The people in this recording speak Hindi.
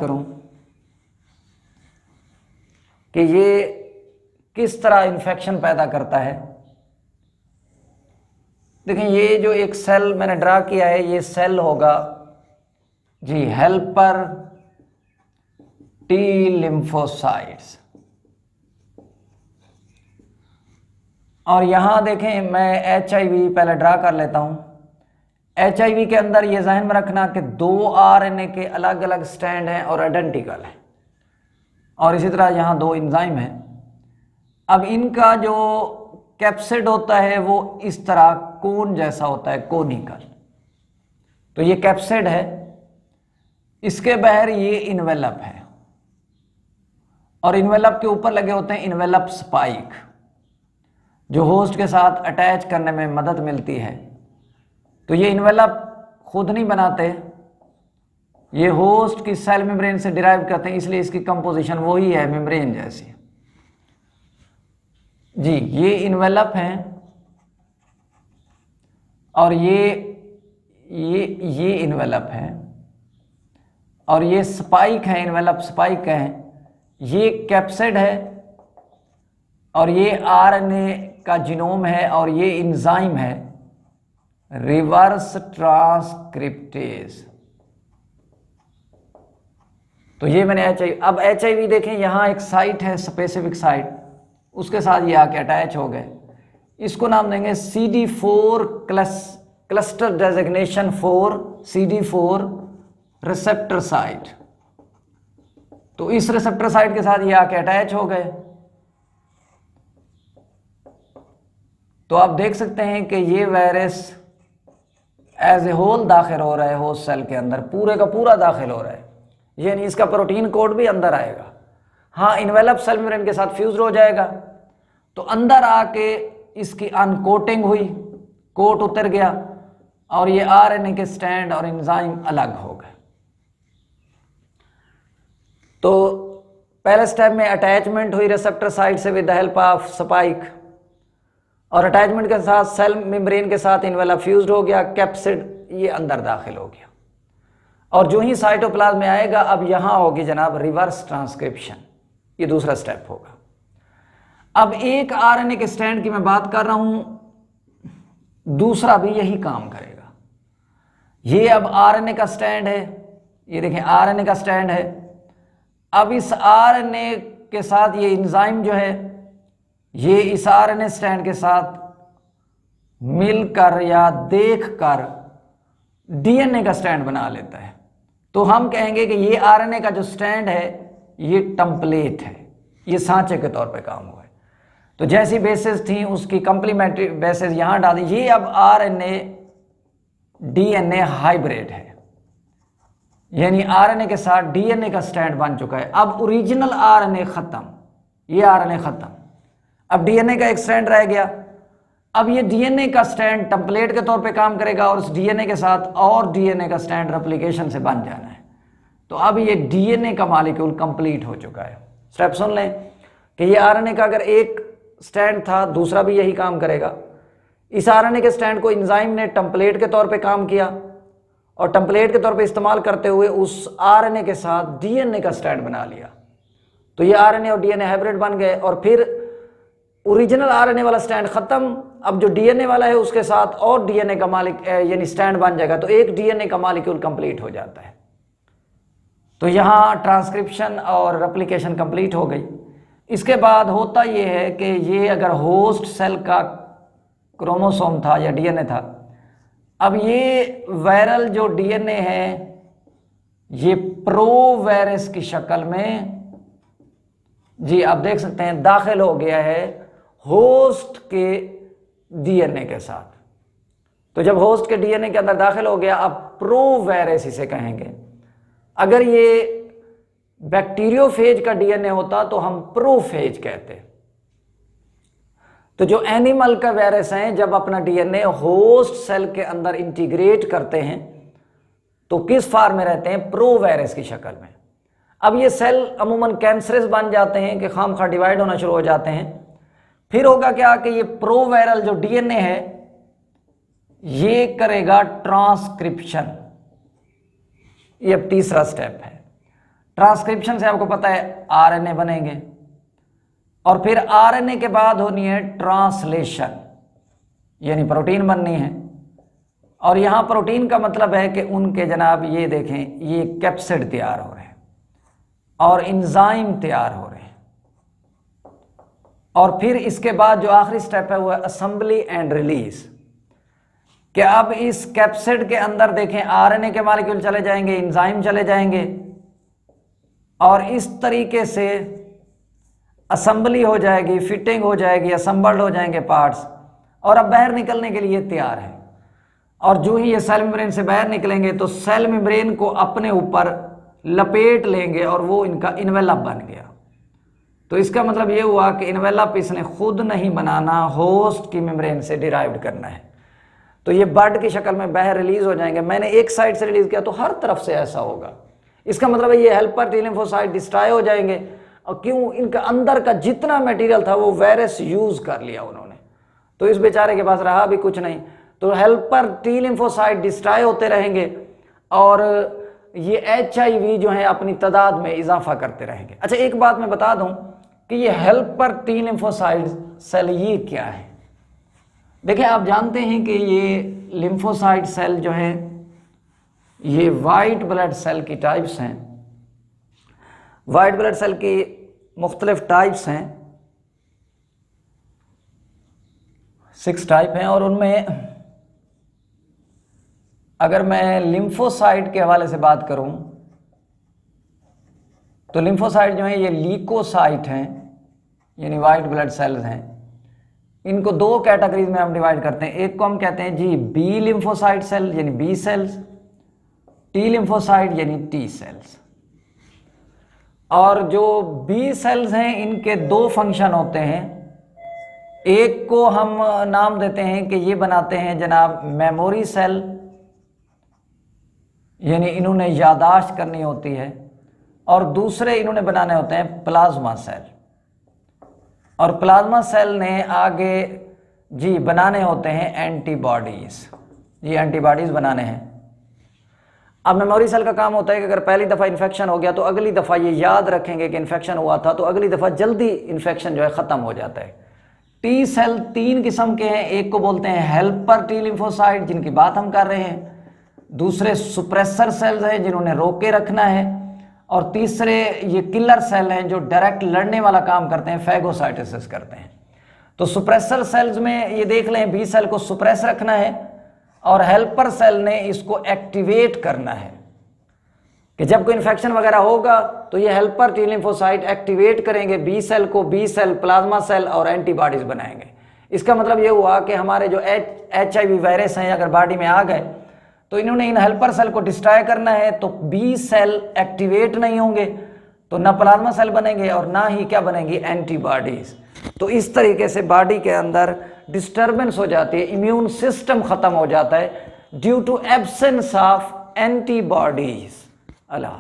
करूं कि ये किस तरह इन्फेक्शन पैदा करता है। देखिए ये जो एक सेल मैंने ड्रा किया है, ये सेल होगा जी हेल्पर टी लिम्फोसाइट्स। और यहां देखें मैं HIV पहले ड्रा कर लेता हूं। HIV के अंदर ये ज़हन में रखना कि 2 RNA के अलग अलग स्टैंड हैं और आइडेंटिकल हैं, और इसी तरह यहाँ 2 एंजाइम हैं। अब इनका जो कैप्सिड होता है वो इस तरह कोन जैसा होता है, कोनिकल। तो ये कैप्सिड है, इसके बाहर ये इन्वेलप है, और इन्वेलप के ऊपर लगे होते हैं इन्वेलप स्पाइक, जो होस्ट के साथ अटैच करने में मदद मिलती है। तो ये इन्वेलप खुद नहीं बनाते, ये होस्ट की सेल मेम्ब्रेन से डिराइव करते हैं, इसलिए इसकी कंपोजिशन वही है मेम्ब्रेन जैसी। जी ये इन्वेलप हैं, और ये इन्वेलप हैं, और ये स्पाइक है, इन्वेलप स्पाइक हैं। ये कैप्सिड है, और ये RNA का जीनोम है, और ये एंजाइम है रिवर्स ट्रांसक्रिप्टेज। तो ये मैंने HIV। अब HIV देखें, यहाँ एक साइट है, स्पेसिफिक साइट, उसके साथ ये आके अटैच हो गए। इसको नाम देंगे CD4 cluster designation 4 CD4 receptor site. तो इस रिसेप्टर साइट के साथ ये आके अटैच हो गए। तो आप देख सकते हैं कि ये वायरस एज ए होल दाखिल हो रहा है होस्ट सेल के अंदर, पूरे का पूरा दाखिल हो रहा है, यानी इसका प्रोटीन कोड भी अंदर आएगा। हाँ, इन्वेलप सेल मेम्ब्रेन के साथ फ्यूज हो जाएगा, तो अंदर आके इसकी अनकोटिंग हुई, कोट उतर गया, और ये RNA के स्टैंड और एंजाइम अलग हो गए। तो पहले स्टेप में अटैचमेंट हुई रिसेप्टर साइट से with the help of spike, और अटैचमेंट के साथ सेल मेम्ब्रेन के साथ इन्वेलप फ्यूज्ड हो गया, कैप्सिड ये अंदर दाखिल हो गया, और जो ही साइटोप्लाज्म में आएगा अब यहां होगी जनाब रिवर्स ट्रांसक्रिप्शन। ये दूसरा स्टेप होगा। अब एक RNA के स्टैंड की मैं बात कर रहा हूं, दूसरा भी यही काम करेगा। ये अब RNA का स्टैंड है, ये देखें RNA का स्टैंड है। अब इस RNA के साथ ये एंजाइम जो है, ये इस RNA स्टैंड के साथ मिलकर या देखकर DNA का स्टैंड बना लेता है। तो हम कहेंगे कि ये RNA का जो स्टैंड है ये टेम्पलेट है, ये सांचे के तौर पे काम हुआ है। तो जैसी बेसिस थी उसकी कंप्लीमेंट्री बेसिस यहां डाली। ये अब RNA DNA हाइब्रिड है, यानी RNA के साथ DNA का स्टैंड बन चुका है। अब ओरिजिनल RNA खत्म, ये RNA खत्म, अब DNA का एक स्टैंड रह गया। अब ये DNA का स्टैंड टेम्पलेट के तौर पे काम करेगा, और उस DNA के साथ और DNA का स्टैंड रेप्लिकेशन से बन जाना है। तो अब ये DNA का मॉलिक्यूल कंप्लीट हो चुका है। स्टेप सुन लें कि ये RNA का अगर एक स्टैंड था, दूसरा भी यही काम करेगा। इस RNA के स्टैंड को एंजाइम ने टेम्पलेट के तौर पे काम किया, और टेम्पलेट के तौर पे इस्तेमाल करते हुए उस RNA के साथ DNA का स्टैंड बना लिया। तो ये RNA और DNA हाइब्रिड बन गए, और फिर ओरिजिनल RNA वाला स्टैंड खत्म, अब जो DNA वाला है उसके साथ और DNA का मालिक यानी स्टैंड बन जाएगा, तो एक DNA का मॉलिक्यूल कंप्लीट हो जाता है। तो यहाँ ट्रांसक्रिप्शन और रेप्लिकेशन कंप्लीट हो गई। इसके बाद होता ये है कि ये अगर होस्ट सेल का क्रोमोसोम था या DNA था, अब ये वायरल जो DNA है ये प्रो वायरस की शक्ल में, जी आप देख सकते हैं, दाखिल हो गया है होस्ट के DNA के साथ। तो जब होस्ट के DNA के अंदर दाखिल हो गया, अब प्रो वायरस इसे कहेंगे। अगर ये बैक्टीरियोफेज का DNA होता तो हम प्रोफेज कहते। तो जो एनिमल का वायरस हैं, जब अपना DNA होस्ट सेल के अंदर इंटीग्रेट करते हैं तो किस फॉर्म में रहते हैं? प्रो वायरस की शक्ल में। अब ये सेल अमूमन कैंसरस बन जाते हैं कि खामखा डिवाइड होना शुरू हो जाते हैं। फिर होगा क्या कि ये प्रो वायरल जो DNA है ये करेगा ट्रांसक्रिप्शन। ये अब तीसरा स्टेप है। ट्रांसक्रिप्शन से आपको पता है आरएनए बनेंगे, और फिर आरएनए के बाद होनी है ट्रांसलेशन, यानी प्रोटीन बननी है। और यहां प्रोटीन का मतलब है कि उनके जनाब ये देखें, ये कैप्सिड तैयार हो रहे हैं और इंजाइम तैयार हो रहे हैं। और फिर इसके बाद जो आखिरी स्टेप है वो है असेंबली एंड रिलीज, कि अब इस कैप्सिड के अंदर देखें आरएनए के मॉलिक्यूल चले जाएंगे, इंजाइम चले जाएंगे, और इस तरीके से असेंबली हो जाएगी, फिटिंग हो जाएगी, असेंबल्ड हो जाएंगे पार्ट्स, और अब बाहर निकलने के लिए तैयार है। और जो ही ये सेल मेम्ब्रेन से बाहर निकलेंगे तो सेल मेम्ब्रेन को अपने ऊपर लपेट लेंगे और वो इनका इन्वेलप बन गया। तो इसका मतलब ये हुआ कि इन्वेलप इसने खुद नहीं बनाना, होस्ट की मेम्ब्रेन से डिराइव्ड करना है। तो ये बड की शक्ल में बाहर रिलीज हो जाएंगे। मैंने एक साइड से रिलीज किया तो हर तरफ से ऐसा होगा। इसका मतलब है ये हेल्पर टी लिम्फोसाइट डिस्ट्रॉय हो जाएंगे। और क्यों? इनका अंदर का जितना मटेरियल था वो वायरस यूज कर लिया उन्होंने, तो इस बेचारे के पास रहा भी कुछ नहीं। तो हेल्पर टी लिम्फोसाइट डिस्ट्रॉय होते रहेंगे और ये HIV जो है अपनी तादाद में इजाफा करते रहेंगे। अच्छा, एक बात मैं बता दूं कि ये हेल्पर टी लिम्फोसाइट सेल ये क्या है। देखिए, आप जानते हैं कि ये लिम्फोसाइट सेल जो है ये वाइट ब्लड सेल की टाइप्स हैं। वाइट ब्लड सेल की मुख्तलिफ टाइप्स हैं, 6 टाइप हैं। और उनमें अगर मैं लिम्फोसाइट के हवाले से बात करूं तो लिम्फोसाइट जो है ये लीकोसाइट हैं, यानी वाइट ब्लड सेल्स हैं। इनको 2 कैटेगरीज में हम डिवाइड करते हैं। एक को हम कहते हैं जी बी लिम्फोसाइट सेल यानी बी सेल्स, टी लिम्फोसाइट यानी टी सेल्स। और जो बी सेल्स हैं इनके 2 फंक्शन होते हैं। एक को हम नाम देते हैं कि ये बनाते हैं जनाब मेमोरी सेल, यानी इन्होंने यादाश्त करनी होती है, और दूसरे इन्होंने बनाने होते हैं प्लाज्मा सेल। और प्लाज्मा सेल ने आगे जी बनाने होते हैं एंटीबॉडीज, ये एंटीबॉडीज बनाने हैं। अब मेमोरी सेल का काम होता है कि अगर पहली दफ़ा इन्फेक्शन हो गया तो अगली दफ़ा ये याद रखेंगे कि इन्फेक्शन हुआ था, तो अगली दफ़ा जल्दी इन्फेक्शन जो है ख़त्म हो जाता है। टी सेल 3 किस्म के हैं। एक को बोलते हैं हेल्पर टी लिम्फोसाइट, जिनकी बात हम कर रहे हैं। दूसरे सुप्रेसर सेल्स हैं, जिन्होंने रोक के रखना है। और तीसरे ये किलर सेल हैं जो डायरेक्ट लड़ने वाला काम करते हैं, फैगोसाइटोसिस करते हैं। तो सुप्रेसर सेल्स में ये देख लें, बी सेल को सुप्रेस रखना है और हेल्पर सेल ने इसको एक्टिवेट करना है कि जब कोई इन्फेक्शन वगैरह होगा तो ये हेल्पर टी लिम्फोसाइट एक्टिवेट करेंगे बी सेल को, बी सेल प्लाज्मा सेल और एंटीबॉडीज बनाएंगे। इसका मतलब ये हुआ कि हमारे जो HIV वायरस हैं अगर बॉडी में आ गए तो इन्होंने इन हेल्पर सेल को डिस्ट्रॉय करना है, तो बी सेल एक्टिवेट नहीं होंगे, तो ना प्लाज्मा सेल बनेंगे और ना ही क्या बनेंगी, एंटीबॉडीज। तो इस तरीके से बॉडी के अंदर डिस्टर्बेंस हो जाती है, इम्यून सिस्टम खत्म हो जाता है due to absence of antibodies. Allah.